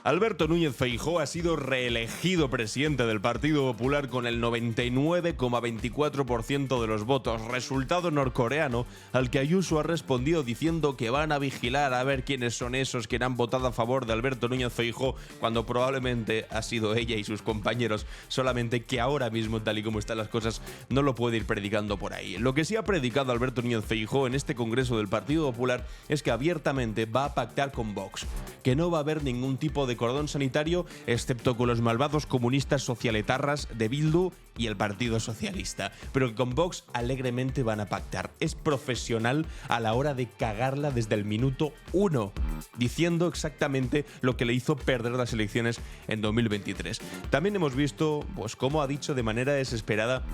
Alberto Núñez Feijóo ha sido reelegido presidente del Partido Popular con el 99,24% de los votos, resultado norcoreano al que Ayuso ha respondido diciendo que van a vigilar a ver quiénes son esos que han votado a favor de Alberto Núñez Feijóo, cuando probablemente ha sido ella y sus compañeros, solamente que ahora mismo, tal y como están las cosas, no lo puede ir predicando por ahí. Lo que sí ha predicado Alberto Núñez Feijóo en este congreso del Partido Popular es que abiertamente va a pactar con Vox, que no va a haber ningún tipo de cordón sanitario excepto con los malvados comunistas socialetarras de Bildu y el Partido Socialista, pero que con Vox alegremente van a pactar. Es profesional a la hora de cagarla desde el minuto 1, diciendo exactamente lo que le hizo perder las elecciones en 2023. También hemos visto, pues, cómo ha dicho de manera desesperada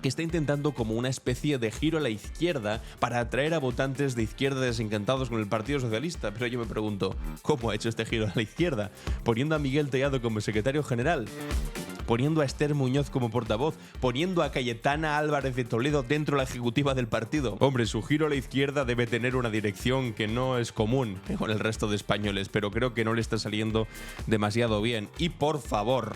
que está intentando como una especie de giro a la izquierda para atraer a votantes de izquierda desencantados con el Partido Socialista. Pero yo me pregunto, ¿cómo ha hecho este giro a la izquierda? Poniendo a Miguel Tellado como secretario general, poniendo a Esther Muñoz como portavoz, poniendo a Cayetana Álvarez de Toledo dentro de la ejecutiva del partido. Hombre, su giro a la izquierda debe tener una dirección que no es común con el resto de españoles, pero creo que no le está saliendo demasiado bien. Y por favor,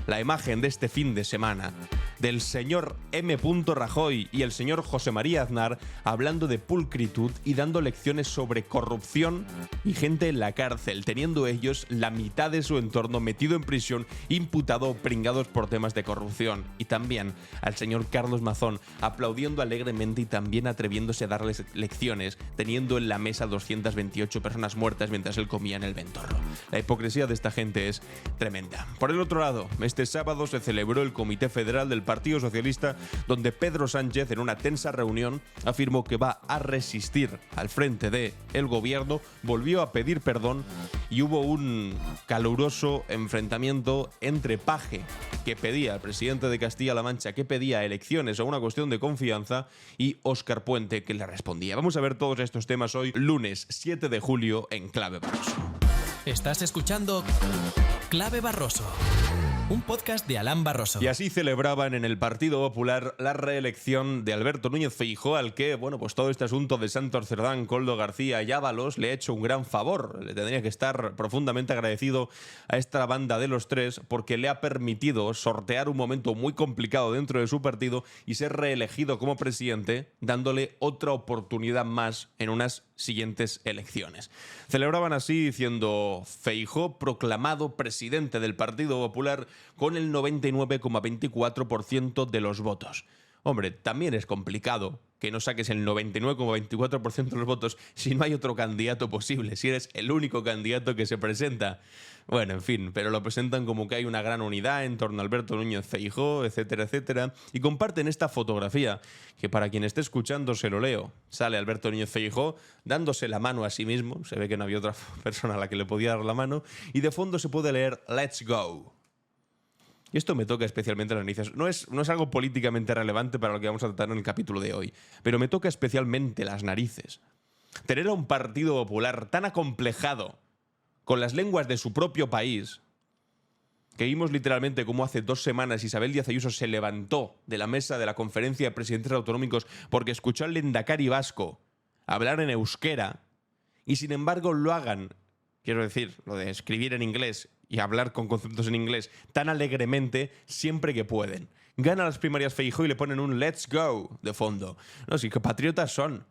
la imagen de este fin de semana del señor M. Rajoy y el señor José María Aznar hablando de pulcritud y dando lecciones sobre corrupción y gente en la cárcel, teniendo ellos la mitad de su entorno metido en prisión, imputado o pringados por temas de corrupción. Y también al señor Carlos Mazón aplaudiendo alegremente y también atreviéndose a darles lecciones, teniendo en la mesa 228 personas muertas mientras él comía en el Ventorro. La hipocresía de esta gente es tremenda. Por el otro lado, este sábado se celebró el Comité Federal del Partido Socialista, donde Pedro Sánchez, en una tensa reunión, afirmó que va a resistir al frente del gobierno, volvió a pedir perdón y hubo un caluroso enfrentamiento entre Paje, que pedía al presidente de Castilla-La Mancha, que pedía elecciones o una cuestión de confianza, y Óscar Puente, que le respondía. Vamos a ver todos estos temas hoy, lunes 7 de julio, en Clave Barroso. Estás escuchando Clave Barroso, un podcast de Alan Barroso. Y así celebraban en el Partido Popular la reelección de Alberto Núñez Feijóo, al que, bueno, pues todo este asunto de Santos Cerdán, Koldo García y Ábalos le ha hecho un gran favor. Le tendría que estar profundamente agradecido a esta banda de los tres, porque le ha permitido sortear un momento muy complicado dentro de su partido y ser reelegido como presidente, dándole otra oportunidad más en unas siguientes elecciones. Celebraban así diciendo: Feijóo proclamado presidente del Partido Popular con el 99,24% de los votos. Hombre, también es complicado que no saques el 99,24% de los votos si no hay otro candidato posible, si eres el único candidato que se presenta. Bueno, en fin, pero lo presentan como que hay una gran unidad en torno a Alberto Núñez Feijóo, etcétera, etcétera, y comparten esta fotografía, que para quien esté escuchando se lo leo. Sale Alberto Núñez Feijóo dándose la mano a sí mismo, se ve que no había otra persona a la que le podía dar la mano, y de fondo se puede leer "Let's go". Y esto me toca especialmente las narices. No es algo políticamente relevante para lo que vamos a tratar en el capítulo de hoy, pero me toca especialmente las narices. Tener a un Partido Popular tan acomplejado con las lenguas de su propio país, que vimos literalmente cómo hace 2 semanas Isabel Díaz Ayuso se levantó de la mesa de la conferencia de presidentes autonómicos porque escuchó al lehendakari vasco hablar en euskera, y sin embargo lo hagan, quiero decir, lo de escribir en inglés y hablar con conceptos en inglés tan alegremente siempre que pueden. Gana las primarias Feijóo y le ponen un "Let's go" de fondo. No, sí, que patriotas son.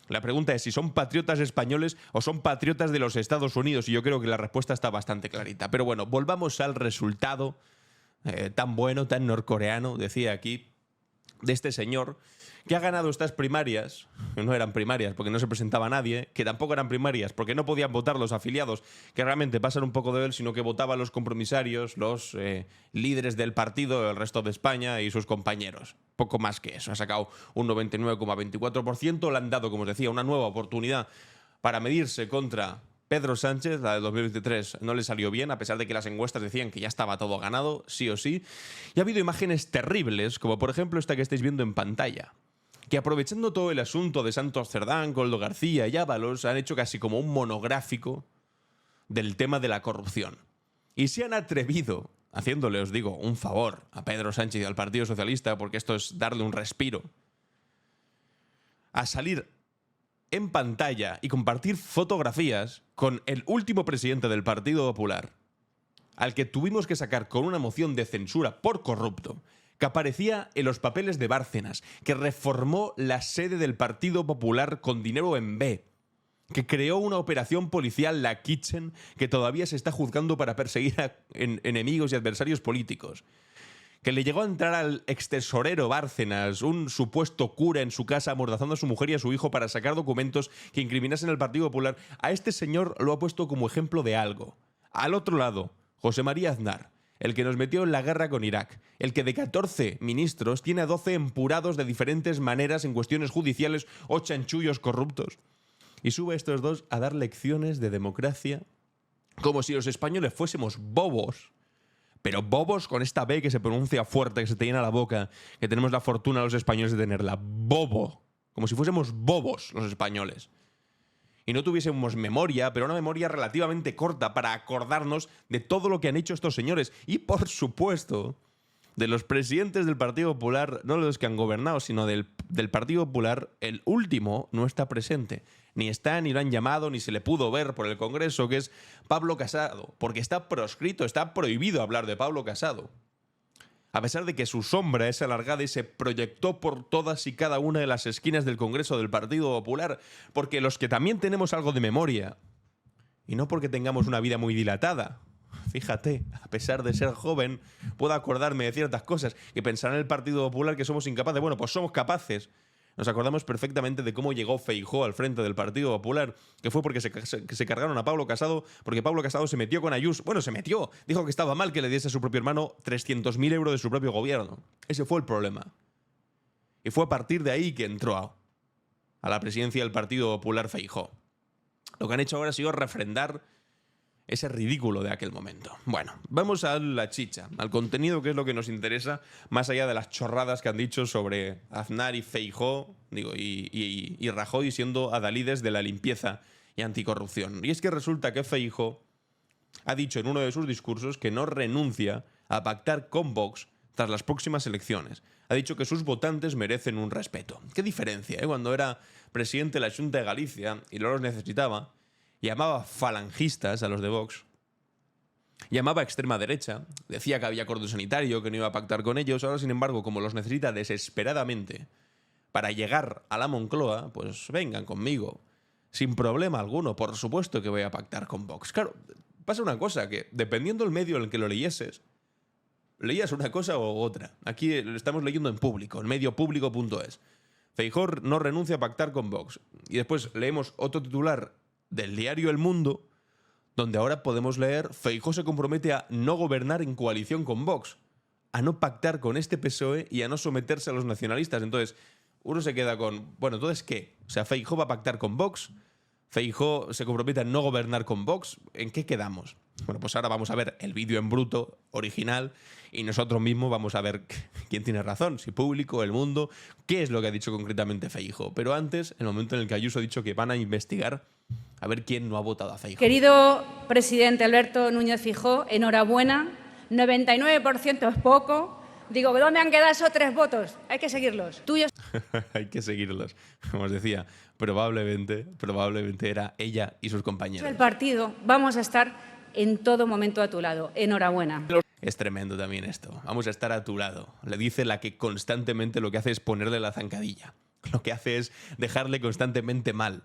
La pregunta es si son patriotas españoles o son patriotas de los Estados Unidos, y yo creo que la respuesta está bastante clarita. Pero bueno, volvamos al resultado tan bueno, tan norcoreano, decía aquí, de este señor que ha ganado estas primarias, que no eran primarias porque no se presentaba nadie, que tampoco eran primarias porque no podían votar los afiliados, que realmente pasan un poco de él, sino que votaban los compromisarios, los líderes del partido, el resto de España y sus compañeros. Poco más que eso. Ha sacado un 99,24%, le han dado, como os decía, una nueva oportunidad para medirse contra Pedro Sánchez. La de 2023 no le salió bien, a pesar de que las encuestas decían que ya estaba todo ganado, sí o sí. Y ha habido imágenes terribles, como por ejemplo esta que estáis viendo en pantalla, que aprovechando todo el asunto de Santos Cerdán, Koldo García y Ábalos, han hecho casi como un monográfico del tema de la corrupción. Y se han atrevido, haciéndole, os digo, un favor a Pedro Sánchez y al Partido Socialista, porque esto es darle un respiro, a salir en pantalla y compartir fotografías con el último presidente del Partido Popular, al que tuvimos que sacar con una moción de censura por corrupto, que aparecía en los papeles de Bárcenas, que reformó la sede del Partido Popular con dinero en B, que creó una operación policial, la Kitchen, que todavía se está juzgando para perseguir a enemigos y adversarios políticos, que le llegó a entrar al extesorero Bárcenas, un supuesto cura en su casa amordazando a su mujer y a su hijo para sacar documentos que incriminasen al Partido Popular. A este señor lo ha puesto como ejemplo de algo. Al otro lado, José María Aznar, el que nos metió en la guerra con Irak, el que de 14 ministros tiene a 12 empurados de diferentes maneras en cuestiones judiciales o chanchullos corruptos. Y sube a estos dos a dar lecciones de democracia como si los españoles fuésemos bobos, pero bobos con esta B que se pronuncia fuerte, que se te llena la boca, que tenemos la fortuna los españoles de tenerla. Bobo. Como si fuésemos bobos los españoles. Y no tuviésemos memoria, pero una memoria relativamente corta para acordarnos de todo lo que han hecho estos señores. Y por supuesto, de los presidentes del Partido Popular, no los que han gobernado, sino del Partido Popular, el último no está presente. Ni está, ni lo han llamado, ni se le pudo ver por el Congreso, que es Pablo Casado. Porque está proscrito, está prohibido hablar de Pablo Casado. A pesar de que su sombra es alargada y se proyectó por todas y cada una de las esquinas del Congreso del Partido Popular, porque los que también tenemos algo de memoria, y no porque tengamos una vida muy dilatada, fíjate, a pesar de ser joven, puedo acordarme de ciertas cosas que pensarán en el Partido Popular que somos incapaces. Bueno, pues somos capaces. Nos acordamos perfectamente de cómo llegó Feijóo al frente del Partido Popular, que fue porque se cargaron a Pablo Casado, porque Pablo Casado se metió con Ayuso. Bueno, se metió. Dijo que estaba mal que le diese a su propio hermano 300.000 euros de su propio gobierno. Ese fue el problema. Y fue a partir de ahí que entró a la presidencia del Partido Popular Feijóo. Lo que han hecho ahora ha sido refrendar ese ridículo de aquel momento. Bueno, vamos a la chicha, al contenido, que es lo que nos interesa, más allá de las chorradas que han dicho sobre Aznar y Feijóo, y Rajoy siendo adalides de la limpieza y anticorrupción. Y es que resulta que Feijóo ha dicho en uno de sus discursos que no renuncia a pactar con Vox tras las próximas elecciones. Ha dicho que sus votantes merecen un respeto. Qué diferencia, ¿eh? Cuando era presidente de la Xunta de Galicia y no los necesitaba, llamaba falangistas a los de Vox, llamaba a extrema derecha, decía que había cordón sanitario, que no iba a pactar con ellos. Ahora, sin embargo, como los necesita desesperadamente para llegar a la Moncloa, pues vengan conmigo, sin problema alguno. Por supuesto que voy a pactar con Vox. Claro, pasa una cosa, que dependiendo del medio en el que lo leyeses, leías una cosa u otra. Aquí lo estamos leyendo en público, en mediopublico.es. Feijóo no renuncia a pactar con Vox. Y después leemos otro titular del diario El Mundo, donde ahora podemos leer: Feijóo se compromete a no gobernar en coalición con Vox, a no pactar con este PSOE y a no someterse a los nacionalistas. Entonces, uno se queda con, bueno, ¿entonces qué? O sea, Feijóo va a pactar con Vox, Feijóo se compromete a no gobernar con Vox. ¿En qué quedamos? Bueno, pues ahora vamos a ver el vídeo en bruto, original, y nosotros mismos vamos a ver quién tiene razón, si Público, El Mundo, qué es lo que ha dicho concretamente Feijóo. Pero antes, el momento en el que Ayuso ha dicho que van a investigar a ver quién no ha votado a Feijóo. Querido presidente Alberto Núñez Feijóo, enhorabuena. 99% es poco. Digo, ¿dónde han quedado esos 3 votos? Hay que seguirlos. Tuyos. Hay que seguirlos. Como os decía, probablemente era ella y sus compañeros. El partido, vamos a estar en todo momento a tu lado. Enhorabuena. Es tremendo también esto. Vamos a estar a tu lado. Le dice la que constantemente lo que hace es ponerle la zancadilla. Lo que hace es dejarle constantemente mal.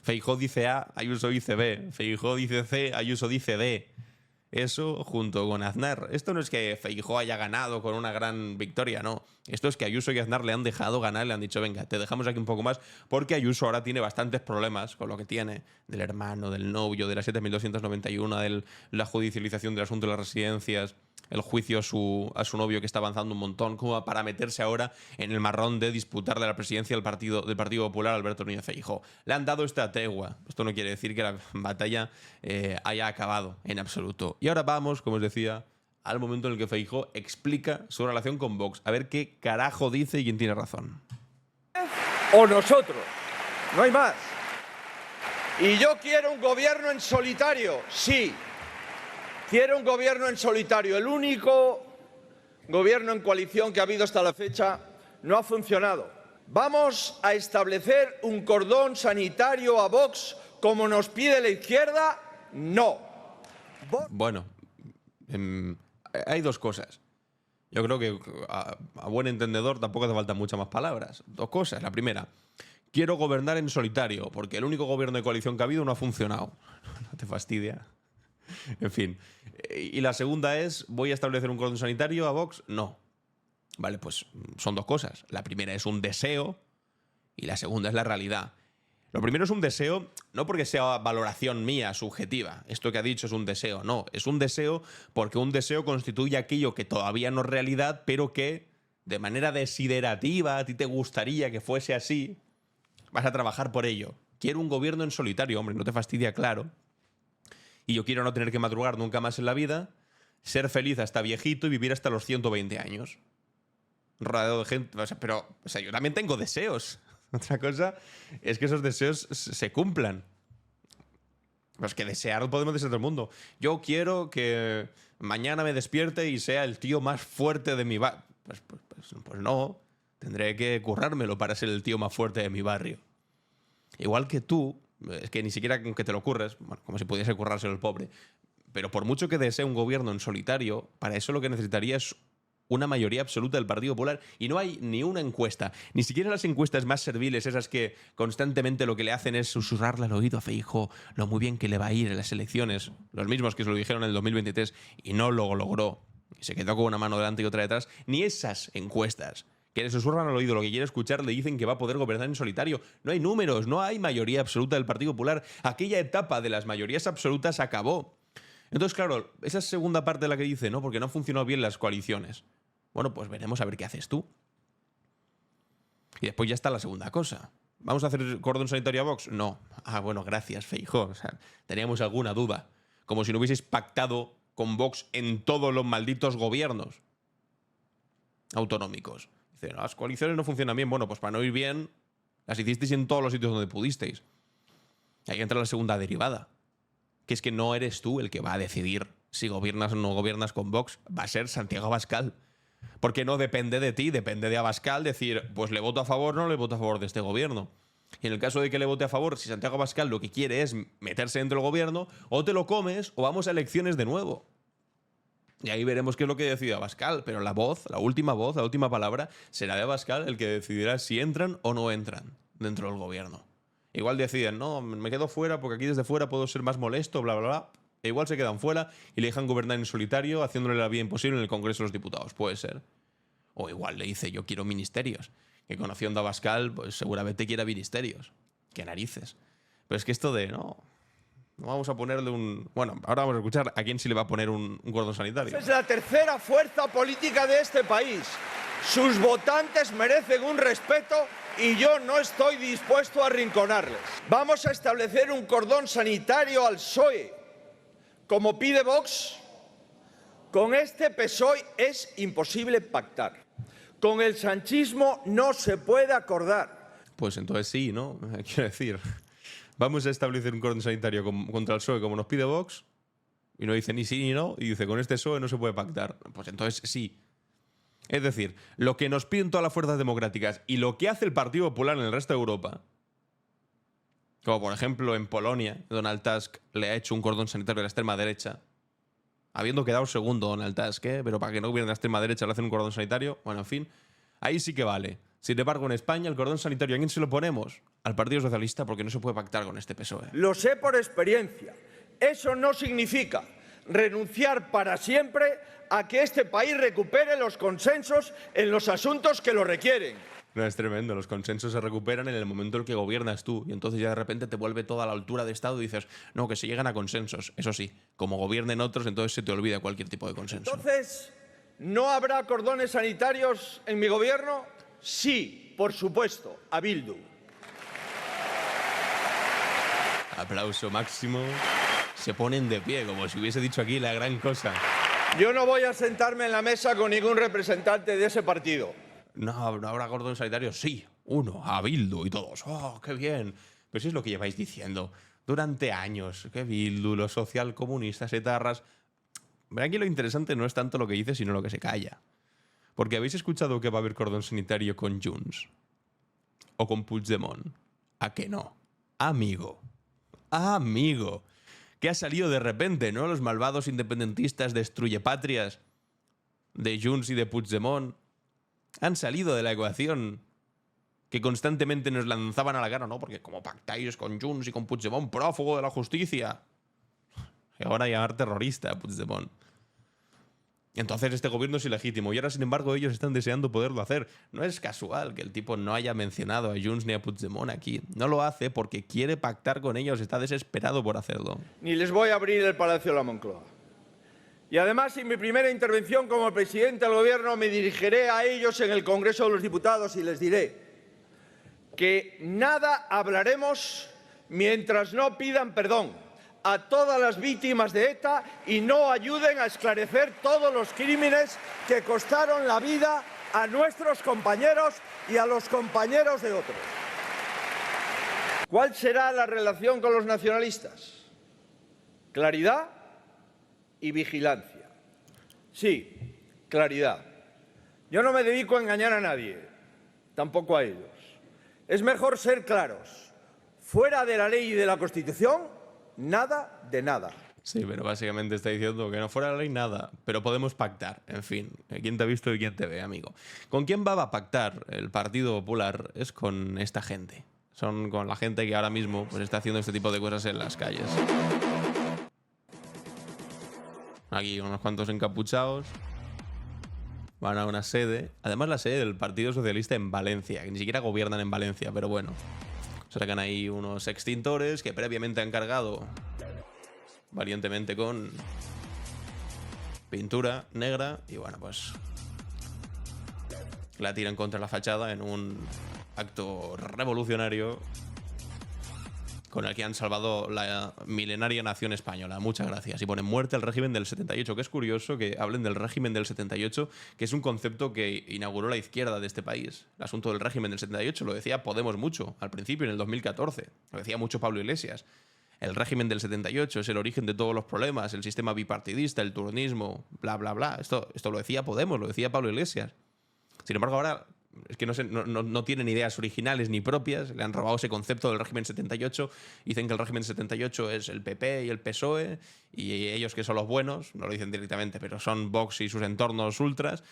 Feijóo dice A, Ayuso dice B. Feijóo dice C, Ayuso dice D. Eso junto con Aznar. Esto no es que Feijóo haya ganado con una gran victoria, no. Esto es que Ayuso y Aznar le han dejado ganar, le han dicho, venga, te dejamos aquí un poco más, porque Ayuso ahora tiene bastantes problemas con lo que tiene, del hermano, del novio, de la 7.291, de la judicialización del asunto de las residencias, el juicio a su novio que está avanzando un montón, como para meterse ahora en el marrón de disputarle la presidencia del Partido Popular a Alberto Núñez Feijóo. Le han dado esta tregua. Esto no quiere decir que la batalla haya acabado en absoluto. Y ahora vamos, como os decía, al momento en el que Feijóo explica su relación con Vox. A ver qué carajo dice y quién tiene razón. O nosotros. No hay más. Y yo quiero un gobierno en solitario, sí. Quiero un gobierno en solitario. El único gobierno en coalición que ha habido hasta la fecha no ha funcionado. ¿Vamos a establecer un cordón sanitario a Vox como nos pide la izquierda? No. Bueno, hay dos cosas. Yo creo que a buen entendedor tampoco hace falta muchas más palabras. Dos cosas. La primera, quiero gobernar en solitario, porque el único gobierno de coalición que ha habido no ha funcionado. ¿No te fastidia? En fin. Y la segunda es, ¿voy a establecer un cordón sanitario a Vox? No. Vale, pues son dos cosas. La primera es un deseo y la segunda es la realidad. Lo primero es un deseo, no porque sea valoración mía, subjetiva. Esto que ha dicho es un deseo. No, es un deseo porque un deseo constituye aquello que todavía no es realidad, pero que de manera desiderativa a ti te gustaría que fuese así. Vas a trabajar por ello. Quiero un gobierno en solitario, hombre, no te fastidia, claro. Y yo quiero no tener que madrugar nunca más en la vida, ser feliz hasta viejito y vivir hasta los 120 años. Rodeado de gente. Pero yo también tengo deseos. Otra cosa es que esos deseos se cumplan. Pues que desear podemos desear todo el mundo. Yo quiero que mañana me despierte y sea el tío más fuerte de mi barrio. Pues no. Tendré que currármelo para ser el tío más fuerte de mi barrio. Igual que tú, es que ni siquiera que te lo curres, bueno, como si pudiese currárselo el pobre. Pero por mucho que desee un gobierno en solitario, para eso lo que necesitaría es una mayoría absoluta del Partido Popular. Y no hay ni una encuesta, ni siquiera las encuestas más serviles, esas que constantemente lo que le hacen es susurrarle al oído a Feijóo lo muy bien que le va a ir en las elecciones. Los mismos que se lo dijeron en el 2023 y no lo logró. Y se quedó con una mano delante y otra detrás. Ni esas encuestas que le susurran al oído lo que quiere escuchar le dicen que va a poder gobernar en solitario. No hay números, no hay mayoría absoluta del Partido Popular. Aquella etapa de las mayorías absolutas acabó. Entonces, claro, esa segunda parte de la que dice, ¿no? Porque no funcionó bien las coaliciones. Bueno, pues veremos a ver qué haces tú. Y después ya está la segunda cosa. ¿Vamos a hacer cordón sanitario a Vox? No. Ah, bueno, gracias, Feijóo. O sea, teníamos alguna duda. Como si no hubieseis pactado con Vox en todos los malditos gobiernos autonómicos. Dice, no, las coaliciones no funcionan bien. Bueno, pues para no ir bien, las hicisteis en todos los sitios donde pudisteis. Ahí entra la segunda derivada. Que es que no eres tú el que va a decidir si gobiernas o no gobiernas con Vox. Va a ser Santiago Abascal. Porque no depende de ti, depende de Abascal decir, pues le voto a favor o no le voto a favor de este gobierno. Y en el caso de que le vote a favor, si Santiago Abascal lo que quiere es meterse dentro del gobierno, o te lo comes o vamos a elecciones de nuevo. Y ahí veremos qué es lo que decide Abascal. Pero la última palabra, será de Abascal el que decidirá si entran o no entran dentro del gobierno. Igual deciden, no, me quedo fuera porque aquí desde fuera puedo ser más molesto, bla, bla, bla. E igual se quedan fuera y le dejan gobernar en solitario, haciéndole la vida imposible en el Congreso de los Diputados. Puede ser. O igual le dice, yo quiero ministerios. Que conociendo a Abascal, pues seguramente quiera ministerios. Qué narices. Pero es que esto de, no vamos a ponerle un... Bueno, ahora vamos a escuchar a quién sí le va a poner un cordón sanitario. Es la tercera fuerza política de este país. Sus votantes merecen un respeto y yo no estoy dispuesto a arrinconarles. Vamos a establecer un cordón sanitario al PSOE. Como pide Vox, con este PSOE es imposible pactar. Con el sanchismo no se puede acordar. Pues entonces sí, ¿no? Quiero decir, vamos a establecer un cordón sanitario contra el PSOE como nos pide Vox, y no dice ni sí ni no, y dice con este PSOE no se puede pactar. Pues entonces sí. Es decir, lo que nos piden todas las fuerzas democráticas y lo que hace el Partido Popular en el resto de Europa, como por ejemplo en Polonia, Donald Tusk le ha hecho un cordón sanitario a la extrema derecha, habiendo quedado segundo Donald Tusk, pero para que no gobierne la extrema derecha le hacen un cordón sanitario, bueno, en fin, ahí sí que vale. Sin embargo, en España el cordón sanitario, ¿a quién se lo ponemos? Al Partido Socialista, porque no se puede pactar con este PSOE. Lo sé por experiencia. Eso no significa renunciar para siempre a que este país recupere los consensos en los asuntos que lo requieren. No, es tremendo. Los consensos se recuperan en el momento en el que gobiernas tú. Y entonces ya de repente te vuelve toda la altura de Estado y dices, no, que se llegan a consensos. Eso sí, como gobiernen otros, entonces se te olvida cualquier tipo de consenso. Entonces, ¿no habrá cordones sanitarios en mi gobierno? Sí, por supuesto, a Bildu. Aplauso máximo. Se ponen de pie, como si hubiese dicho aquí la gran cosa. Yo no voy a sentarme en la mesa con ningún representante de ese partido. No habrá cordón sanitario. Sí, uno, a Bildu y todos. ¡Oh, qué bien! Pero si es lo que lleváis diciendo durante años. Que Bildu, los socialcomunistas, etarras... Pero aquí lo interesante no es tanto lo que dice, sino lo que se calla. Porque habéis escuchado que va a haber cordón sanitario con Junts. o con Puigdemont? ¿A que no? Amigo. Amigo. Que ha salido de repente, ¿no? Los malvados independentistas destruyepatrias de Junts y de Puigdemont han salido de la ecuación que constantemente nos lanzaban a la cara, ¿no? Porque como pactáis con Junts y con Puigdemont, prófugo de la justicia. Y ahora llamar terrorista a Puigdemont. Entonces este gobierno es ilegítimo y ahora, sin embargo, ellos están deseando poderlo hacer. No es casual que el tipo no haya mencionado a Junts ni a Puigdemont aquí. No lo hace porque quiere pactar con ellos, está desesperado por hacerlo. Ni les voy a abrir el Palacio de la Moncloa. Y además, en mi primera intervención como presidente del Gobierno, me dirigiré a ellos en el Congreso de los Diputados y les diré que nada hablaremos mientras no pidan perdón a todas las víctimas de ETA y no ayuden a esclarecer todos los crímenes que costaron la vida a nuestros compañeros y a los compañeros de otros. ¿Cuál será la relación con los nacionalistas? Claridad y vigilancia. Sí, claridad. Yo no me dedico a engañar a nadie, tampoco a ellos. Es mejor ser claros. Fuera de la ley y de la Constitución, nada de nada. Sí, pero básicamente está diciendo que no fuera la ley nada, pero podemos pactar. En fin, ¿quién te ha visto y quién te ve, amigo? ¿Con quién va a pactar el Partido Popular? Es con esta gente. Son con la gente que ahora mismo pues, está haciendo este tipo de cosas en las calles. Aquí unos cuantos encapuchados. Van a una sede. Además la sede del Partido Socialista en Valencia, que ni siquiera gobiernan en Valencia, pero bueno. Sacan ahí unos extintores que previamente han cargado valientemente con pintura negra y bueno, pues la tiran contra la fachada en un acto revolucionario con el que han salvado la milenaria nación española. Muchas gracias. Y ponen muerte al régimen del 78, que es curioso que hablen del régimen del 78, que es un concepto que inauguró la izquierda de este país. El asunto del régimen del 78 lo decía Podemos mucho, al principio, en el 2014. Lo decía mucho Pablo Iglesias. El régimen del 78 es el origen de todos los problemas, el sistema bipartidista, el turnismo, bla, bla, bla. Esto lo decía Podemos, lo decía Pablo Iglesias. Sin embargo, ahora es que no tienen ideas originales ni propias, le han robado ese concepto del régimen 78, dicen que el régimen 78 es el PP y el PSOE, y ellos que son los buenos, no lo dicen directamente, pero son Vox y sus entornos ultras,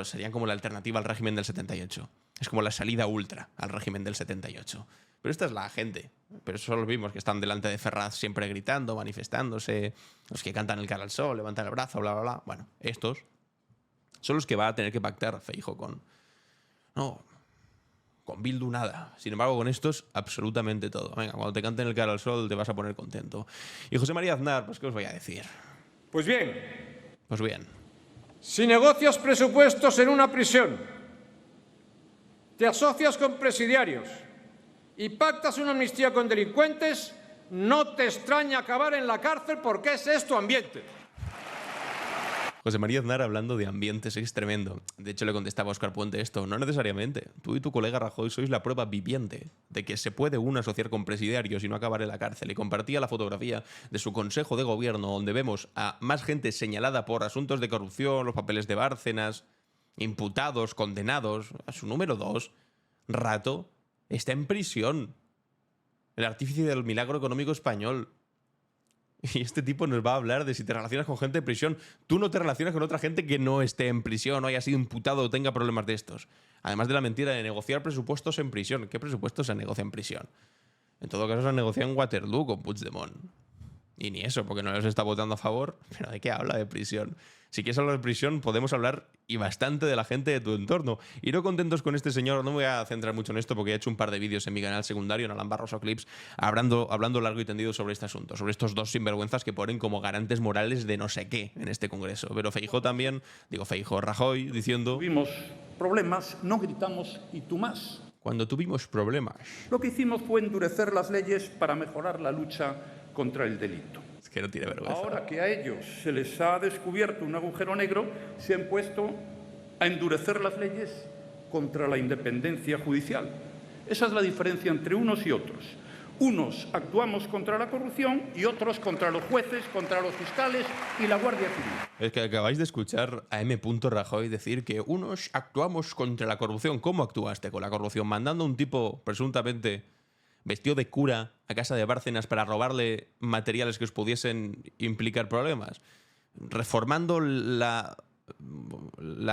serían como la alternativa al régimen del 78. Es como la salida ultra al régimen del 78. Pero esta es la gente. Pero eso son los mismos que están delante de Ferraz siempre gritando, manifestándose, los que cantan el cara al sol, levantan el brazo, bla, bla, bla. Bueno, estos son los que va a tener que pactar Feijóo con... No, con Bildu nada. Sin embargo, con estos, absolutamente todo. Venga, cuando te canten el cara al sol te vas a poner contento. Y José María Aznar, pues ¿qué os voy a decir? Pues bien. Pues bien. Si negocias presupuestos en una prisión, te asocias con presidiarios y pactas una amnistía con delincuentes, no te extraña acabar en la cárcel porque ese es tu ambiente. José María Aznar hablando de ambientes es tremendo. De hecho, le contestaba a Óscar Puente esto. No necesariamente. Tú y tu colega Rajoy sois la prueba viviente de que se puede uno asociar con presidiarios y no acabar en la cárcel. Y compartía la fotografía de su consejo de gobierno donde vemos a más gente señalada por asuntos de corrupción, los papeles de Bárcenas, imputados, condenados. A su número 2, Rato, está en prisión. El artífice del milagro económico español. Y este tipo nos va a hablar de si te relacionas con gente de prisión. Tú no te relacionas con otra gente que no esté en prisión o haya sido imputado o tenga problemas de estos. Además de la mentira de negociar presupuestos en prisión. ¿Qué presupuestos se negocian en prisión? En todo caso se han negociado en Waterloo con Puigdemont. Y ni eso, porque no les está votando a favor. ¿Pero de qué habla de prisión? Si quieres hablar de prisión, podemos hablar y bastante de la gente de tu entorno. Y no contentos con este señor, no me voy a centrar mucho en esto porque he hecho un par de vídeos en mi canal secundario, en Alan Barroso Clips, hablando largo y tendido sobre este asunto, sobre estos dos sinvergüenzas que ponen como garantes morales de no sé qué en este Congreso. Pero Feijóo también, Rajoy, diciendo... Tuvimos problemas, no gritamos y tú más. Cuando tuvimos problemas. Lo que hicimos fue endurecer las leyes para mejorar la lucha contra el delito. Es que no tiene vergüenza. Ahora que a ellos se les ha descubierto un agujero negro, se han puesto a endurecer las leyes contra la independencia judicial. Esa es la diferencia entre unos y otros. Unos actuamos contra la corrupción y otros contra los jueces, contra los fiscales y la Guardia Civil. Es que acabáis de escuchar a M. Rajoy decir que unos actuamos contra la corrupción. ¿Cómo actuaste con la corrupción? Mandando a un tipo presuntamente vestido de cura a casa de Bárcenas para robarle materiales que os pudiesen implicar problemas. Reformando la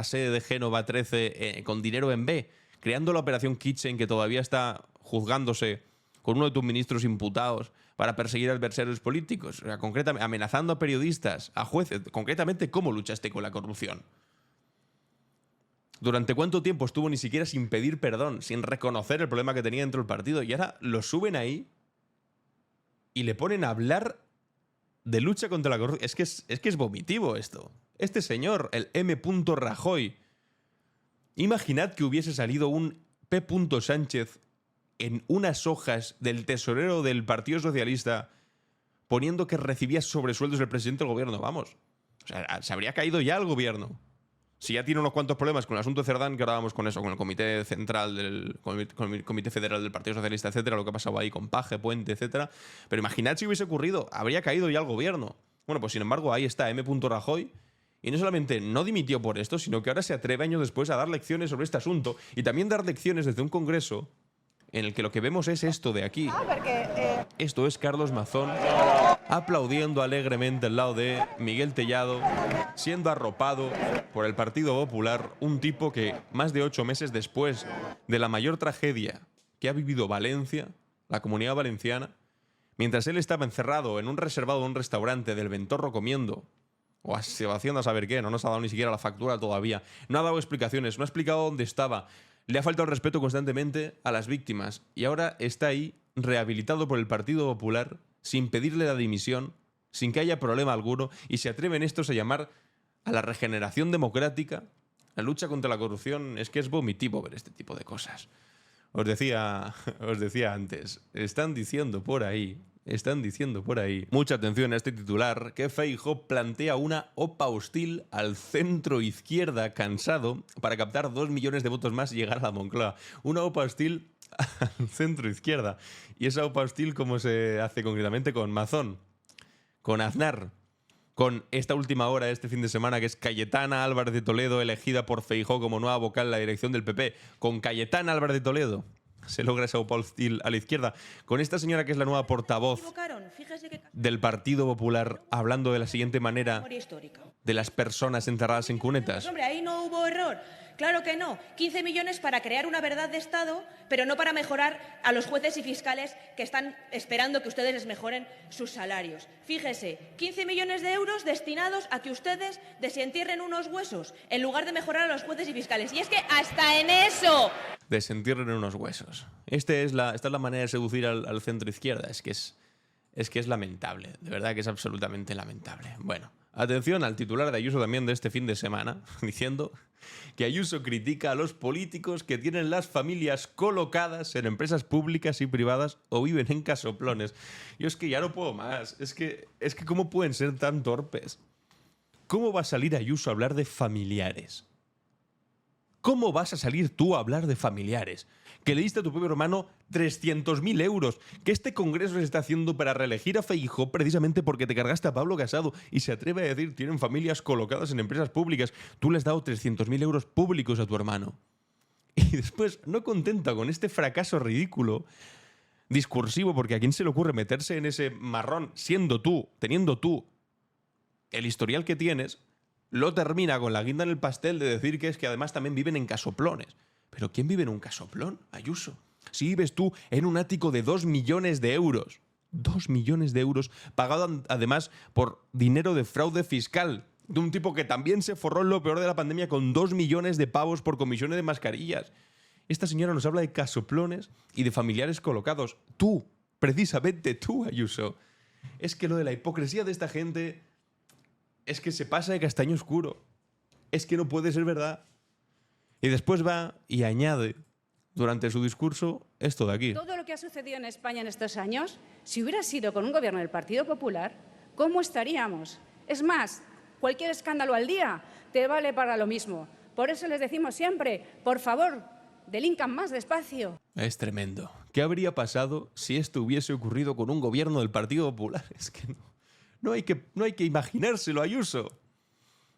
sede de Génova 13 con dinero en B. Creando la operación Kitchen, que todavía está juzgándose con uno de tus ministros imputados para perseguir adversarios políticos. O sea, concretamente, amenazando a periodistas, a jueces. Concretamente, ¿cómo luchaste con la corrupción? ¿Durante cuánto tiempo estuvo ni siquiera sin pedir perdón, sin reconocer el problema que tenía dentro del partido? Y ahora lo suben ahí y le ponen a hablar de lucha contra la corrupción. Es que es vomitivo esto. Este señor, el M. Rajoy, imaginad que hubiese salido un P. Sánchez en unas hojas del tesorero del Partido Socialista poniendo que recibía sobresueldos del presidente del gobierno. Vamos, o sea, se habría caído ya el gobierno. Si ya tiene unos cuantos problemas con el asunto de Cerdán, que ahora vamos con eso, con el comité central, con el comité federal del Partido Socialista, etcétera, lo que ha pasado ahí con Paje, Puente, etcétera. Pero imaginad si hubiese ocurrido, habría caído ya el gobierno. Bueno, pues sin embargo, ahí está M. Rajoy. Y no solamente no dimitió por esto, sino que ahora se atreve años después a dar lecciones sobre este asunto y también dar lecciones desde un congreso en el que lo que vemos es esto de aquí. Esto es Carlos Mazón aplaudiendo alegremente al lado de Miguel Tellado, siendo arropado por el Partido Popular, un tipo que más de 8 meses después de la mayor tragedia que ha vivido Valencia, la Comunidad Valenciana, mientras él estaba encerrado en un reservado de un restaurante del Ventorro comiendo, o haciendo a saber qué, no nos ha dado ni siquiera la factura todavía, no ha dado explicaciones, no ha explicado dónde estaba, le ha faltado el respeto constantemente a las víctimas y ahora está ahí rehabilitado por el Partido Popular sin pedirle la dimisión, sin que haya problema alguno, y se atreven estos a llamar a la regeneración democrática, la lucha contra la corrupción. Es que es vomitivo ver este tipo de cosas. Os decía antes, están diciendo por ahí, mucha atención a este titular, que Feijóo plantea una OPA hostil al centro izquierda cansado para captar 2 millones de votos más y llegar a la Moncloa. Una OPA hostil al centro izquierda. Y esa OPA hostil, ¿cómo se hace concretamente? Con Mazón, con Aznar, con esta última hora, este fin de semana, que es Cayetana Álvarez de Toledo, elegida por Feijóo como nueva vocal en la dirección del PP. Con Cayetana Álvarez de Toledo se logra esa OPA hostil a la izquierda. Con esta señora que es la nueva portavoz del Partido Popular, hablando de la siguiente manera de las personas enterradas en cunetas. Hombre, ahí no hubo error. Claro que no. 15 millones para crear una verdad de Estado, pero no para mejorar a los jueces y fiscales que están esperando que ustedes les mejoren sus salarios. Fíjese, 15 millones de euros destinados a que ustedes desentierren unos huesos en lugar de mejorar a los jueces y fiscales. Y es que hasta en eso... Desentierren unos huesos. Esta es la manera de seducir al centro izquierda. Es que es lamentable. De verdad que es absolutamente lamentable. Bueno, atención al titular de Ayuso también de este fin de semana, diciendo que Ayuso critica a los políticos que tienen las familias colocadas en empresas públicas y privadas o viven en casoplones. Yo es que ya no puedo más. Es que ¿cómo pueden ser tan torpes? ¿Cómo va a salir Ayuso a hablar de familiares? ¿Cómo vas a salir tú a hablar de familiares? Que le diste a tu propio hermano 300.000 euros. Que este congreso se está haciendo para reelegir a Feijóo precisamente porque te cargaste a Pablo Casado y se atreve a decir tienen familias colocadas en empresas públicas. Tú le has dado 300.000 euros públicos a tu hermano. Y después, no contenta con este fracaso ridículo discursivo, porque a quién se le ocurre meterse en ese marrón teniendo tú el historial que tienes, lo termina con la guinda en el pastel de decir que es que además también viven en casoplones. ¿Pero quién vive en un casoplón, Ayuso? Si vives tú en un ático de 2 millones de euros. 2 millones de euros pagado además por dinero de fraude fiscal. De un tipo que también se forró en lo peor de la pandemia con 2 millones de pavos por comisiones de mascarillas. Esta señora nos habla de casoplones y de familiares colocados. Tú, precisamente tú, Ayuso. Es que lo de la hipocresía de esta gente... es que se pasa de castaño oscuro. Es que no puede ser verdad. Y después va y añade, durante su discurso, esto de aquí. Todo lo que ha sucedido en España en estos años, si hubiera sido con un gobierno del Partido Popular, ¿cómo estaríamos? Es más, cualquier escándalo al día te vale para lo mismo. Por eso les decimos siempre, por favor, delincan más despacio. Es tremendo, ¿Qué habría pasado si esto hubiese ocurrido con un gobierno del Partido Popular? Es que no hay que imaginárselo, Ayuso.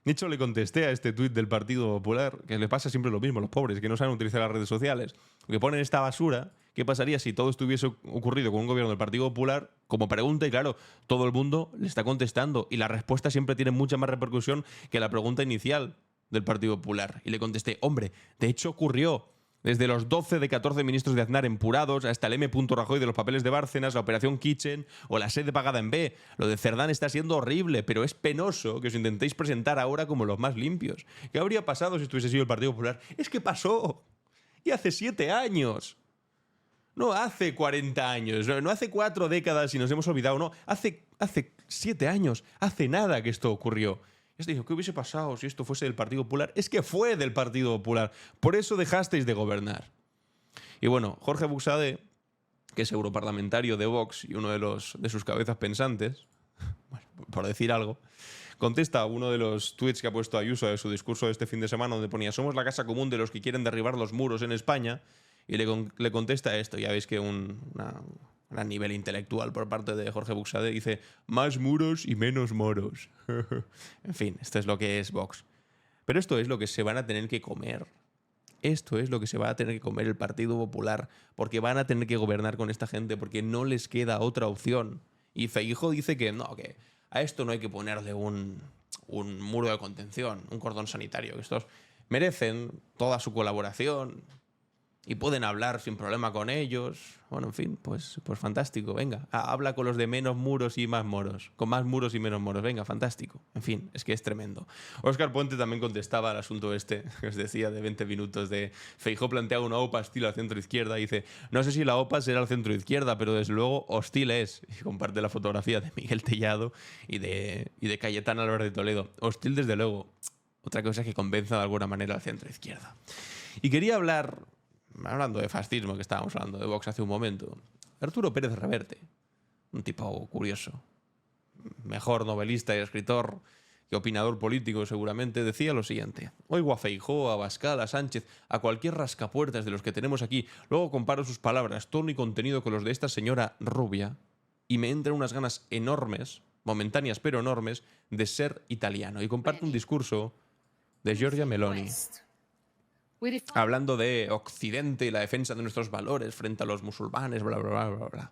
De hecho, le contesté a este tuit del Partido Popular, que le pasa siempre lo mismo a los pobres, que no saben utilizar las redes sociales, que ponen esta basura. ¿Qué pasaría si todo esto hubiese ocurrido con un gobierno del Partido Popular? Como pregunta, y claro, todo el mundo le está contestando, y la respuesta siempre tiene mucha más repercusión que la pregunta inicial del Partido Popular. Y le contesté, hombre, de hecho ocurrió. Desde los 12 de 14 ministros de Aznar empurados hasta el M. Rajoy de los papeles de Bárcenas, la operación Kitchen o la sede pagada en B. Lo de Cerdán está siendo horrible, pero es penoso que os intentéis presentar ahora como los más limpios. ¿Qué habría pasado si esto hubiese sido el Partido Popular? Es que pasó. Y hace 7 años. No hace 40 años, no hace 4 décadas y nos hemos olvidado, no. Hace 7 años, hace nada que esto ocurrió. Este dijo, ¿qué hubiese pasado si esto fuese del Partido Popular? Es que fue del Partido Popular. Por eso dejasteis de gobernar. Y bueno, Jorge Buxadé, que es europarlamentario de Vox y uno de sus cabezas pensantes, bueno, por decir algo, contesta a uno de los tweets que ha puesto Ayuso de su discurso de este fin de semana, donde ponía, somos la casa común de los que quieren derribar los muros en España, y le contesta esto. Ya veis que a nivel intelectual por parte de Jorge Buxadé dice más muros y menos moros. En fin, esto es lo que es Vox. Pero esto es lo que se van a tener que comer. Esto es lo que se va a tener que comer el Partido Popular, porque van a tener que gobernar con esta gente, porque no les queda otra opción. Y Feijóo dice que no, que a esto no hay que ponerle un muro de contención, un cordón sanitario, que estos merecen toda su colaboración y pueden hablar sin problema con ellos. Bueno, en fin, pues fantástico, venga. Habla con los de menos muros y más moros. Con más muros y menos moros, venga, fantástico. En fin, es que es tremendo. Óscar Puente también contestaba al asunto este, que os decía, de 20 minutos, de Feijóo planteaba una OPA estilo al centro-izquierda y dice, no sé si la OPA será al centro-izquierda, pero desde luego hostil es. Y comparte la fotografía de Miguel Tellado y de Cayetano Álvarez de Toledo. Hostil desde luego. Otra cosa es que convenza de alguna manera al centro-izquierda. Y quería hablar... Hablando de fascismo, que estábamos hablando de Vox hace un momento, Arturo Pérez Reverte, un tipo curioso, mejor novelista y escritor que opinador político seguramente, decía lo siguiente: oigo a Feijóo, a Abascal, a Sánchez, a cualquier rascapuertas de los que tenemos aquí, luego comparo sus palabras, tono y contenido con los de esta señora rubia y me entran unas ganas enormes, momentáneas pero enormes, de ser italiano. Y comparto un discurso de Giorgia Meloni, hablando de Occidente y la defensa de nuestros valores frente a los musulmanes, bla, bla, bla, bla, bla.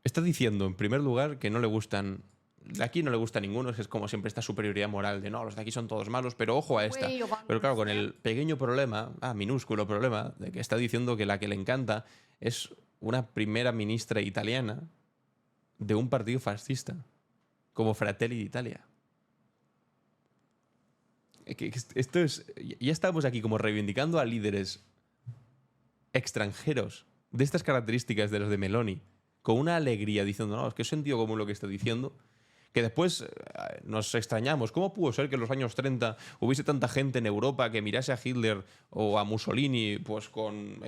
Está diciendo, en primer lugar, que no le gustan... De aquí no le gusta a ninguno, es como siempre esta superioridad moral de no, los de aquí son todos malos, pero ojo a esta. Pero claro, con el pequeño problema, minúsculo problema, de que está diciendo que la que le encanta es una primera ministra italiana de un partido fascista, como Fratelli d'Italia. Esto es, ya estamos aquí como reivindicando a líderes extranjeros de estas características de los de Meloni, con una alegría diciendo, no, es que es sentido común lo que está diciendo, que después nos extrañamos. ¿Cómo pudo ser que en los años 30 hubiese tanta gente en Europa que mirase a Hitler o a Mussolini pues con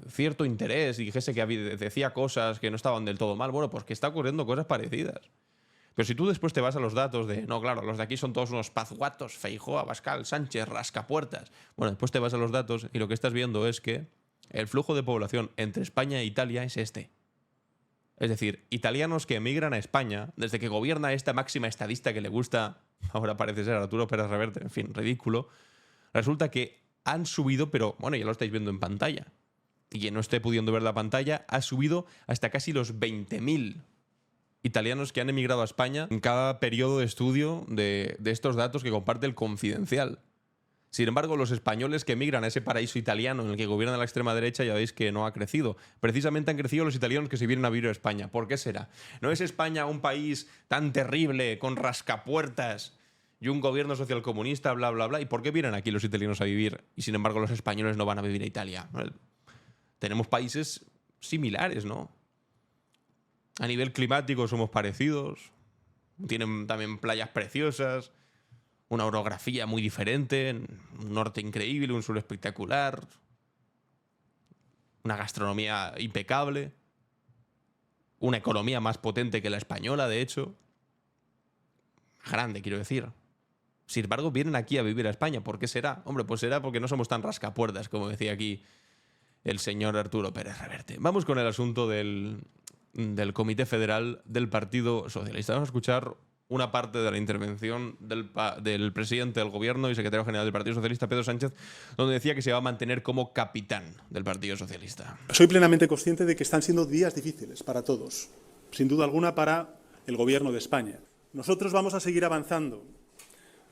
cierto interés y dijese que decía cosas que no estaban del todo mal? Bueno, pues que está ocurriendo cosas parecidas. Pero si tú después te vas a los datos de, no, claro, los de aquí son todos unos pazguatos, Feijóo, Abascal, Sánchez, rascapuertas. Bueno, después te vas a los datos y lo que estás viendo es que el flujo de población entre España e Italia es este. Es decir, italianos que emigran a España, desde que gobierna esta máxima estadista que le gusta, ahora parece ser Arturo Pérez Reverte, en fin, ridículo, resulta que han subido, pero bueno, ya lo estáis viendo en pantalla. Y quien no esté pudiendo ver la pantalla, ha subido hasta casi los 20.000 italianos que han emigrado a España en cada periodo de estudio de estos datos que comparte el Confidencial. Sin embargo, los españoles que emigran a ese paraíso italiano en el que gobierna la extrema derecha ya veis que no ha crecido. Precisamente han crecido los italianos que se vienen a vivir a España. ¿Por qué será? ¿No es España un país tan terrible, con rascapuertas y un gobierno socialcomunista, bla, bla, bla? ¿Y por qué vienen aquí los italianos a vivir y sin embargo los españoles no van a vivir a Italia? Tenemos países similares, ¿no? A nivel climático somos parecidos, tienen también playas preciosas, una orografía muy diferente, un norte increíble, un sur espectacular, una gastronomía impecable, una economía más potente que la española, de hecho. Grande, quiero decir. Sin embargo, vienen aquí a vivir a España. ¿Por qué será? Hombre, pues será porque no somos tan rascapuertas, como decía aquí el señor Arturo Pérez Reverte. Vamos con el asunto del Comité Federal del Partido Socialista. Vamos a escuchar una parte de la intervención del presidente del Gobierno y secretario general del Partido Socialista, Pedro Sánchez, donde decía que se va a mantener como capitán del Partido Socialista. Soy plenamente consciente de que están siendo días difíciles para todos, sin duda alguna para el Gobierno de España. Nosotros vamos a seguir avanzando,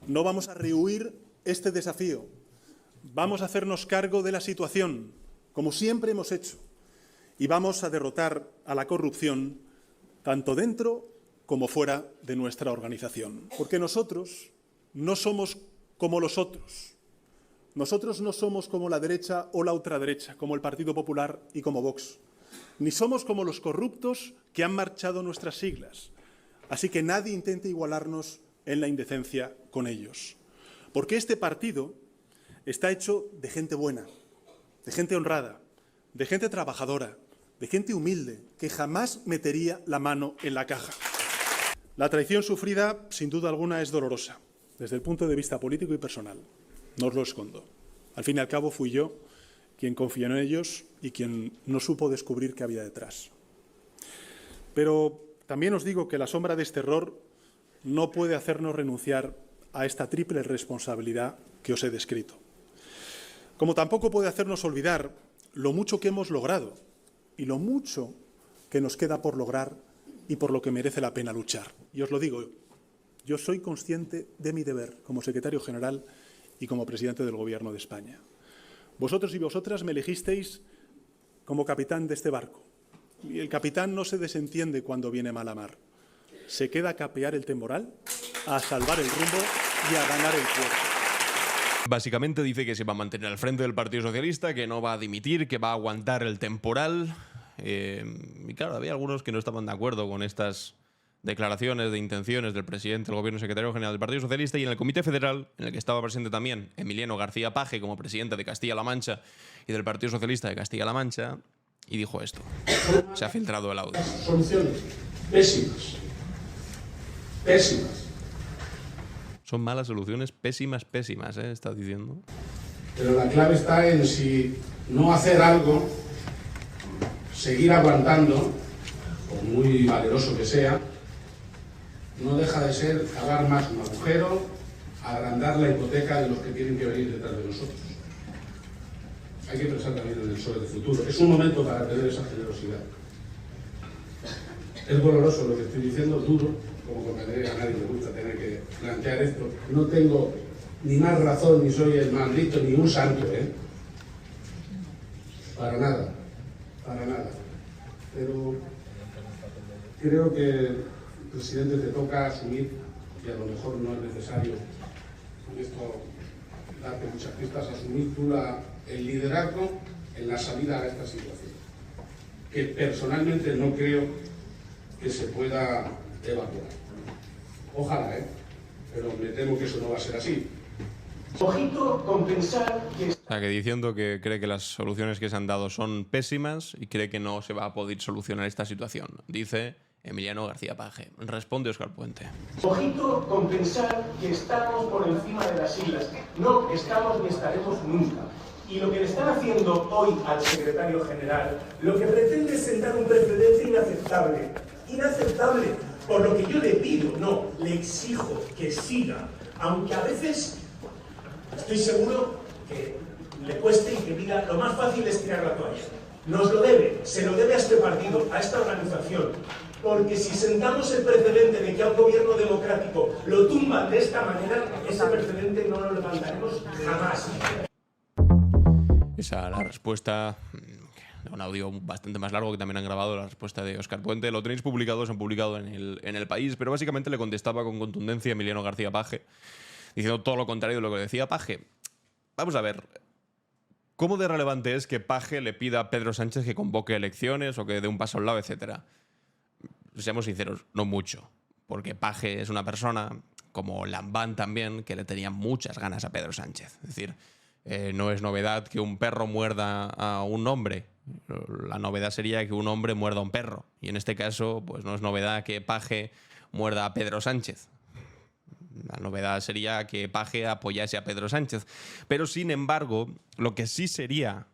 no vamos a rehuir este desafío, vamos a hacernos cargo de la situación, como siempre hemos hecho, y vamos a derrotar a la corrupción tanto dentro como fuera de nuestra organización. Porque nosotros no somos como los otros. Nosotros no somos como la derecha o la ultraderecha, como el Partido Popular y como Vox. Ni somos como los corruptos que han marchado nuestras siglas. Así que nadie intente igualarnos en la indecencia con ellos. Porque este partido está hecho de gente buena, de gente honrada, de gente trabajadora, de gente humilde, que jamás metería la mano en la caja. La traición sufrida, sin duda alguna, es dolorosa, desde el punto de vista político y personal. No os lo escondo. Al fin y al cabo, fui yo quien confió en ellos y quien no supo descubrir qué había detrás. Pero también os digo que la sombra de este error no puede hacernos renunciar a esta triple responsabilidad que os he descrito. Como tampoco puede hacernos olvidar lo mucho que hemos logrado y lo mucho que nos queda por lograr y por lo que merece la pena luchar. Y os lo digo, yo soy consciente de mi deber como secretario general y como presidente del Gobierno de España. Vosotros y vosotras me elegisteis como capitán de este barco. Y el capitán no se desentiende cuando viene mala mar. Se queda a capear el temporal, a salvar el rumbo y a ganar el puerto. Básicamente dice que se va a mantener al frente del Partido Socialista, que no va a dimitir, que va a aguantar el temporal. Y claro, había algunos que no estaban de acuerdo con estas declaraciones de intenciones del presidente del Gobierno y secretario general del Partido Socialista, y en el Comité Federal, en el que estaba presente también Emiliano García Paje como presidente de Castilla-La Mancha y del Partido Socialista de Castilla-La Mancha, y dijo esto. Se ha filtrado el audio. Soluciones pésimas. Pésimas. Son malas soluciones, pésimas, está diciendo. Pero la clave está en si no hacer algo, seguir aguantando, por muy valeroso que sea, no deja de ser cavar más un agujero, agrandar la hipoteca de los que tienen que venir detrás de nosotros. Hay que pensar también en el sobre del futuro. Es un momento para tener esa generosidad. Es doloroso lo que estoy diciendo, duro, como comprenderéis, a nadie le gusta tener que plantear esto. No tengo ni más razón, ni soy el maldito, ni un santo, ¿eh? Para nada, para nada. Pero creo que, presidente, te toca asumir, y a lo mejor no es necesario con esto darte muchas pistas, asumir tú el liderazgo en la salida a esta situación, que personalmente no creo que se pueda evacuar. Ojalá, pero me temo que eso no va a ser así. Ojito con pensar que... O sea, que diciendo que cree que las soluciones que se han dado son pésimas y cree que no se va a poder solucionar esta situación. Dice Emiliano García Paje. Responde Óscar Puente. Ojito con pensar que estamos por encima de las siglas. No estamos ni estaremos nunca. Y lo que le están haciendo hoy al secretario general, lo que pretende es sentar un precedente inaceptable. Inaceptable. Por lo que yo le pido, no, le exijo que siga. Aunque a veces estoy seguro que le cueste y que diga lo más fácil es tirar la toalla. Nos lo debe, se lo debe a este partido, a esta organización. Porque si sentamos el precedente de que a un gobierno democrático lo tumban de esta manera, ese precedente no lo levantaremos jamás. Esa la respuesta, un audio bastante más largo que también han grabado, la respuesta de Óscar Puente. Lo tenéis publicado, se han publicado en el País, pero básicamente le contestaba con contundencia a Emiliano García Paje, diciendo todo lo contrario de lo que decía Paje. Vamos a ver, ¿cómo de relevante es que Paje le pida a Pedro Sánchez que convoque elecciones o que dé un paso al lado, etcétera? Seamos sinceros, no mucho, porque Paje es una persona, como Lambán también, que le tenía muchas ganas a Pedro Sánchez. Es decir, no es novedad que un perro muerda a un hombre. La novedad sería que un hombre muerda a un perro. Y en este caso, pues no es novedad que Paje muerda a Pedro Sánchez. La novedad sería que Paje apoyase a Pedro Sánchez. Pero, sin embargo, lo que sí sería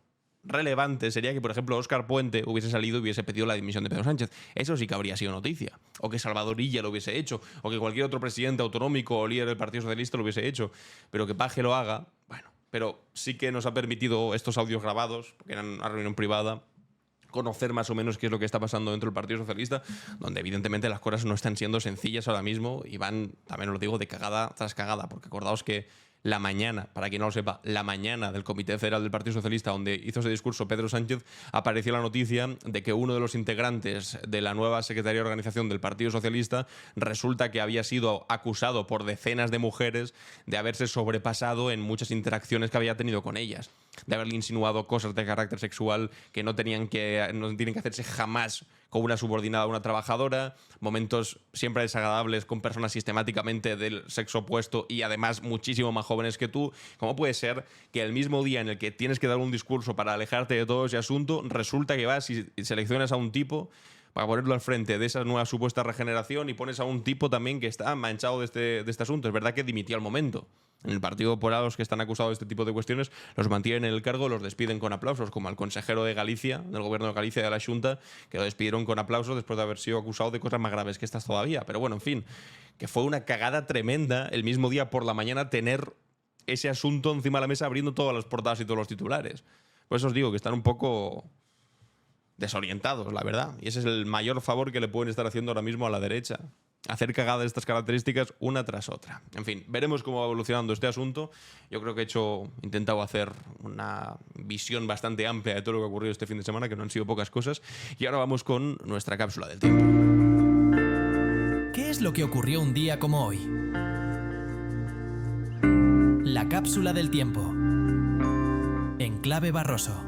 relevante sería que, por ejemplo, Óscar Puente hubiese salido y hubiese pedido la dimisión de Pedro Sánchez. Eso sí que habría sido noticia. O que Salvador Illa lo hubiese hecho. O que cualquier otro presidente autonómico o líder del Partido Socialista lo hubiese hecho. Pero que Paje lo haga, bueno. Pero sí que nos ha permitido estos audios grabados, porque eran una reunión privada, conocer más o menos qué es lo que está pasando dentro del Partido Socialista, donde evidentemente las cosas no están siendo sencillas ahora mismo y van, también os lo digo, de cagada tras cagada. Porque acordaos que la mañana, para quien no lo sepa, la mañana del Comité Federal del Partido Socialista, donde hizo ese discurso Pedro Sánchez, apareció la noticia de que uno de los integrantes de la nueva Secretaría de Organización del Partido Socialista resulta que había sido acusado por decenas de mujeres de haberse sobrepasado en muchas interacciones que había tenido con ellas, de haberle insinuado cosas de carácter sexual que no tienen que hacerse jamás con una subordinada o una trabajadora, momentos siempre desagradables con personas sistemáticamente del sexo opuesto y además muchísimo más jóvenes que tú. ¿Cómo puede ser que el mismo día en el que tienes que dar un discurso para alejarte de todo ese asunto, resulta que vas y seleccionas a un tipo para ponerlo al frente de esa nueva supuesta regeneración y pones a un tipo también que está manchado de este asunto? Es verdad que dimitió al momento. En el Partido Popular, los que están acusados de este tipo de cuestiones los mantienen en el cargo, los despiden con aplausos, como al consejero de Galicia, del gobierno de Galicia, de la Xunta, que lo despidieron con aplausos después de haber sido acusado de cosas más graves que estas todavía. Pero bueno, en fin, que fue una cagada tremenda el mismo día por la mañana tener ese asunto encima de la mesa abriendo todas las portadas y todos los titulares. Por eso os digo que están un poco desorientados, la verdad. Y ese es el mayor favor que le pueden estar haciendo ahora mismo a la derecha. Hacer cagadas de estas características una tras otra. En fin, veremos cómo va evolucionando este asunto. Yo creo que he intentado hacer una visión bastante amplia de todo lo que ha ocurrido este fin de semana, que no han sido pocas cosas. Y ahora vamos con nuestra cápsula del tiempo. ¿Qué es lo que ocurrió un día como hoy? La cápsula del tiempo. En clave Barroso.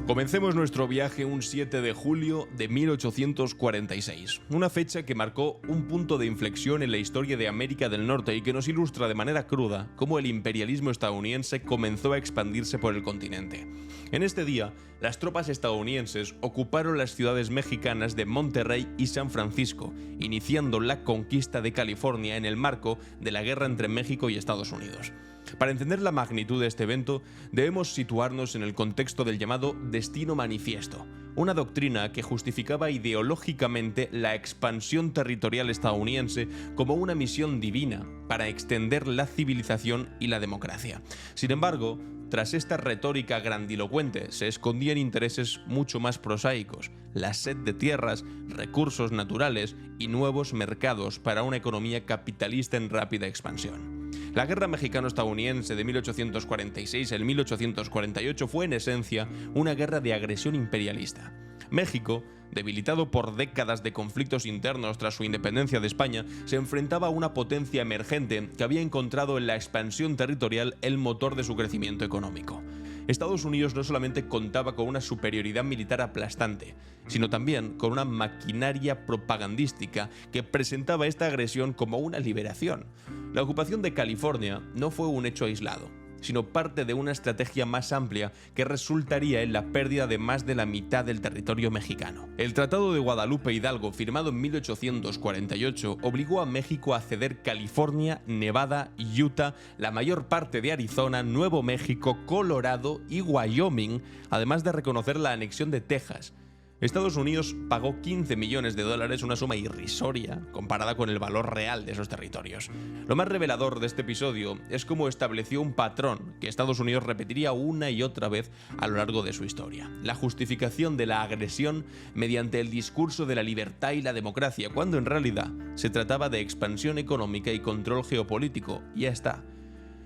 Comencemos nuestro viaje un 7 de julio de 1846, una fecha que marcó un punto de inflexión en la historia de América del Norte y que nos ilustra de manera cruda cómo el imperialismo estadounidense comenzó a expandirse por el continente. En este día, las tropas estadounidenses ocuparon las ciudades mexicanas de Monterrey y San Francisco, iniciando la conquista de California en el marco de la guerra entre México y Estados Unidos. Para entender la magnitud de este evento, debemos situarnos en el contexto del llamado Destino Manifiesto, una doctrina que justificaba ideológicamente la expansión territorial estadounidense como una misión divina para extender la civilización y la democracia. Sin embargo, tras esta retórica grandilocuente se escondían intereses mucho más prosaicos: la sed de tierras, recursos naturales y nuevos mercados para una economía capitalista en rápida expansión. La guerra mexicano-estadounidense de 1846 al 1848 fue en esencia una guerra de agresión imperialista. México, debilitado por décadas de conflictos internos tras su independencia de España, se enfrentaba a una potencia emergente que había encontrado en la expansión territorial el motor de su crecimiento económico. Estados Unidos no solamente contaba con una superioridad militar aplastante, sino también con una maquinaria propagandística que presentaba esta agresión como una liberación. La ocupación de California no fue un hecho aislado, sino parte de una estrategia más amplia que resultaría en la pérdida de más de la mitad del territorio mexicano. El Tratado de Guadalupe Hidalgo, firmado en 1848, obligó a México a ceder California, Nevada, Utah, la mayor parte de Arizona, Nuevo México, Colorado y Wyoming, además de reconocer la anexión de Texas. Estados Unidos pagó $15 millones, una suma irrisoria comparada con el valor real de esos territorios. Lo más revelador de este episodio es cómo estableció un patrón que Estados Unidos repetiría una y otra vez a lo largo de su historia: la justificación de la agresión mediante el discurso de la libertad y la democracia, cuando en realidad se trataba de expansión económica y control geopolítico. Y ya está.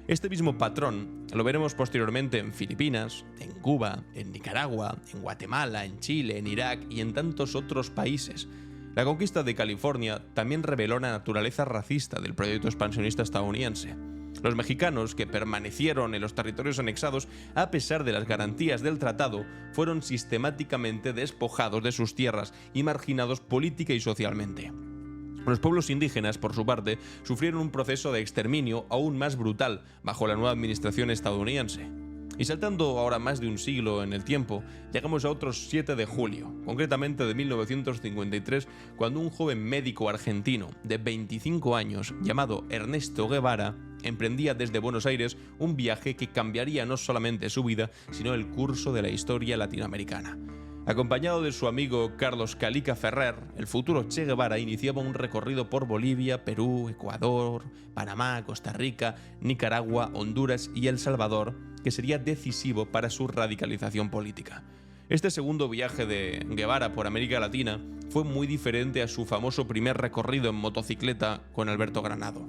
Este mismo patrón lo veremos posteriormente en Filipinas, en Cuba, en Nicaragua, en Guatemala, en Chile, en Irak y en tantos otros países. La conquista de California también reveló la naturaleza racista del proyecto expansionista estadounidense. Los mexicanos, que permanecieron en los territorios anexados a pesar de las garantías del tratado, fueron sistemáticamente despojados de sus tierras y marginados política y socialmente. Los pueblos indígenas, por su parte, sufrieron un proceso de exterminio aún más brutal bajo la nueva administración estadounidense. Y saltando ahora más de un siglo en el tiempo, llegamos a otro 7 de julio, concretamente de 1953, cuando un joven médico argentino de 25 años, llamado Ernesto Guevara, emprendía desde Buenos Aires un viaje que cambiaría no solamente su vida, sino el curso de la historia latinoamericana. Acompañado de su amigo Carlos Calica Ferrer, el futuro Che Guevara iniciaba un recorrido por Bolivia, Perú, Ecuador, Panamá, Costa Rica, Nicaragua, Honduras y El Salvador, que sería decisivo para su radicalización política. Este segundo viaje de Guevara por América Latina fue muy diferente a su famoso primer recorrido en motocicleta con Alberto Granado.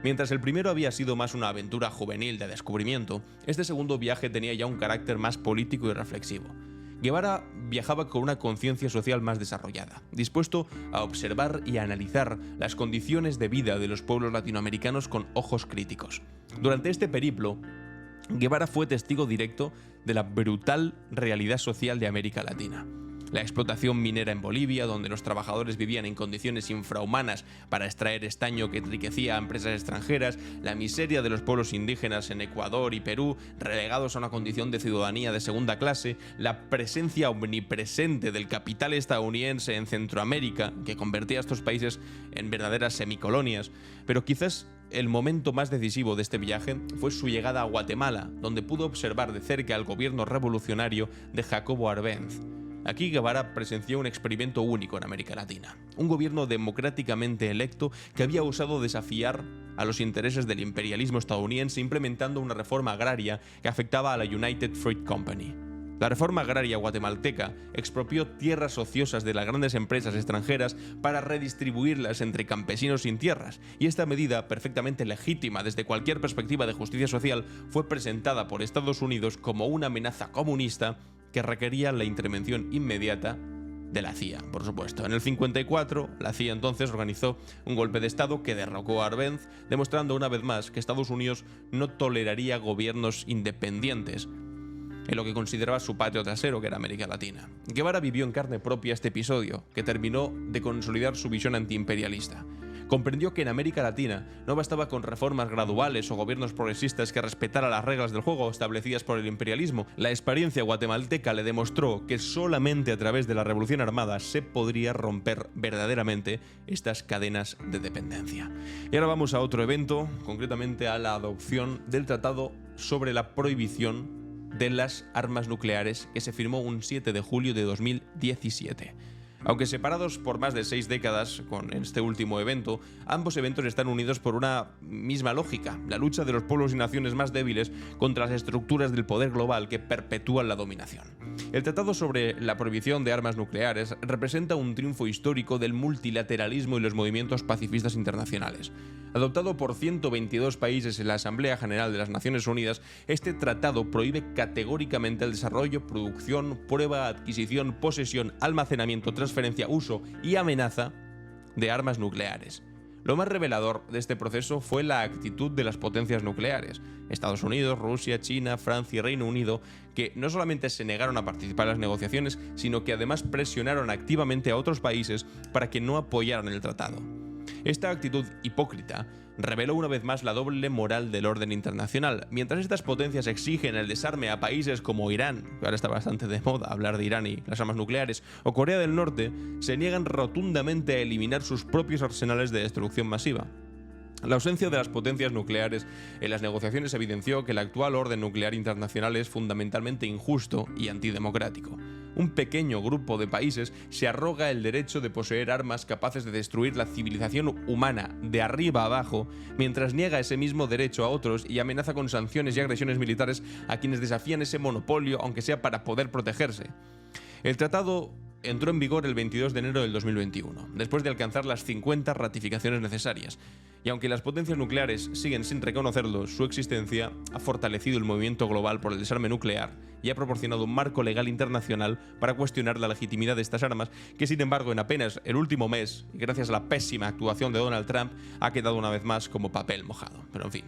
Mientras el primero había sido más una aventura juvenil de descubrimiento, este segundo viaje tenía ya un carácter más político y reflexivo. Guevara viajaba con una conciencia social más desarrollada, dispuesto a observar y a analizar las condiciones de vida de los pueblos latinoamericanos con ojos críticos. Durante este periplo, Guevara fue testigo directo de la brutal realidad social de América Latina. La explotación minera en Bolivia, donde los trabajadores vivían en condiciones infrahumanas para extraer estaño que enriquecía a empresas extranjeras, la miseria de los pueblos indígenas en Ecuador y Perú, relegados a una condición de ciudadanía de segunda clase, la presencia omnipresente del capital estadounidense en Centroamérica, que convertía a estos países en verdaderas semicolonias. Pero quizás el momento más decisivo de este viaje fue su llegada a Guatemala, donde pudo observar de cerca el gobierno revolucionario de Jacobo Arbenz. Aquí Guevara presenció un experimento único en América Latina, un gobierno democráticamente electo que había osado desafiar a los intereses del imperialismo estadounidense implementando una reforma agraria que afectaba a la United Fruit Company. La reforma agraria guatemalteca expropió tierras ociosas de las grandes empresas extranjeras para redistribuirlas entre campesinos sin tierras, y esta medida, perfectamente legítima desde cualquier perspectiva de justicia social, fue presentada por Estados Unidos como una amenaza comunista que requería la intervención inmediata de la CIA, por supuesto. En el 54, la CIA entonces organizó un golpe de Estado que derrocó a Arbenz, demostrando una vez más que Estados Unidos no toleraría gobiernos independientes en lo que consideraba su patio trasero, que era América Latina. Guevara vivió en carne propia este episodio, que terminó de consolidar su visión antiimperialista. Comprendió que en América Latina no bastaba con reformas graduales o gobiernos progresistas que respetaran las reglas del juego establecidas por el imperialismo. La experiencia guatemalteca le demostró que solamente a través de la revolución armada se podría romper verdaderamente estas cadenas de dependencia. Y ahora vamos a otro evento, concretamente a la adopción del Tratado sobre la Prohibición de las Armas Nucleares, que se firmó un 7 de julio de 2017. Aunque separados por más de 6 décadas con este último evento, ambos eventos están unidos por una misma lógica: la lucha de los pueblos y naciones más débiles contra las estructuras del poder global que perpetúan la dominación. El Tratado sobre la Prohibición de Armas Nucleares representa un triunfo histórico del multilateralismo y los movimientos pacifistas internacionales. Adoptado por 122 países en la Asamblea General de las Naciones Unidas, este tratado prohíbe categóricamente el desarrollo, producción, prueba, adquisición, posesión, almacenamiento, transferencia, uso y amenaza de armas nucleares. Lo más revelador de este proceso fue la actitud de las potencias nucleares, Estados Unidos, Rusia, China, Francia y Reino Unido, que no solamente se negaron a participar en las negociaciones, sino que además presionaron activamente a otros países para que no apoyaran el tratado. Esta actitud hipócrita reveló una vez más la doble moral del orden internacional. Mientras estas potencias exigen el desarme a países como Irán, que ahora está bastante de moda hablar de Irán y las armas nucleares, o Corea del Norte, se niegan rotundamente a eliminar sus propios arsenales de destrucción masiva. La ausencia de las potencias nucleares en las negociaciones evidenció que el actual orden nuclear internacional es fundamentalmente injusto y antidemocrático. Un pequeño grupo de países se arroga el derecho de poseer armas capaces de destruir la civilización humana de arriba a abajo, mientras niega ese mismo derecho a otros y amenaza con sanciones y agresiones militares a quienes desafían ese monopolio, aunque sea para poder protegerse. El tratado entró en vigor el 22 de enero del 2021, después de alcanzar las 50 ratificaciones necesarias. Y aunque las potencias nucleares siguen sin reconocerlo, su existencia ha fortalecido el movimiento global por el desarme nuclear y ha proporcionado un marco legal internacional para cuestionar la legitimidad de estas armas, que sin embargo en apenas el último mes, y gracias a la pésima actuación de Donald Trump, ha quedado una vez más como papel mojado. Pero en fin,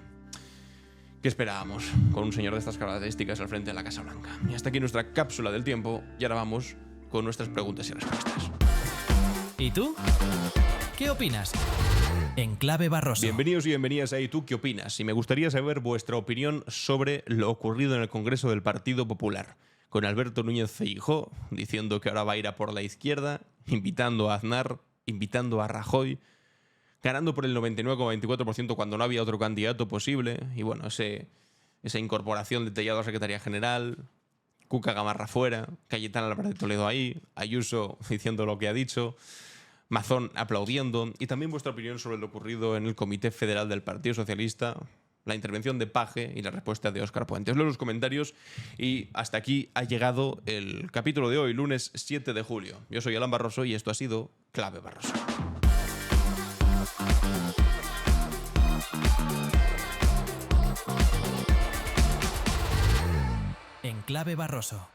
¿qué esperábamos con un señor de estas características al frente de la Casa Blanca? Y hasta aquí nuestra cápsula del tiempo, y ahora vamos con nuestras preguntas y respuestas. ¿Y tú? ¿Qué opinas? En Clave Barroso. Bienvenidos y bienvenidas a ¿Y tú qué opinas? Y me gustaría saber vuestra opinión sobre lo ocurrido en el Congreso del Partido Popular, con Alberto Núñez Feijóo diciendo que ahora va a ir a por la izquierda, invitando a Aznar, invitando a Rajoy. ganando por el 99,24% cuando no había otro candidato posible. Y bueno, esa incorporación de Tellado a Secretaría General, Cuca Gamarra fuera, Cayetana Álvarez de Toledo ahí, Ayuso diciendo lo que ha dicho, Mazón aplaudiendo, y también vuestra opinión sobre lo ocurrido en el Comité Federal del Partido Socialista, la intervención de Paje y la respuesta de Óscar Puente. Os leo los comentarios y hasta aquí ha llegado el capítulo de hoy, lunes 7 de julio. Yo soy Alan Barroso y esto ha sido Clave Barroso. En Clave Barroso.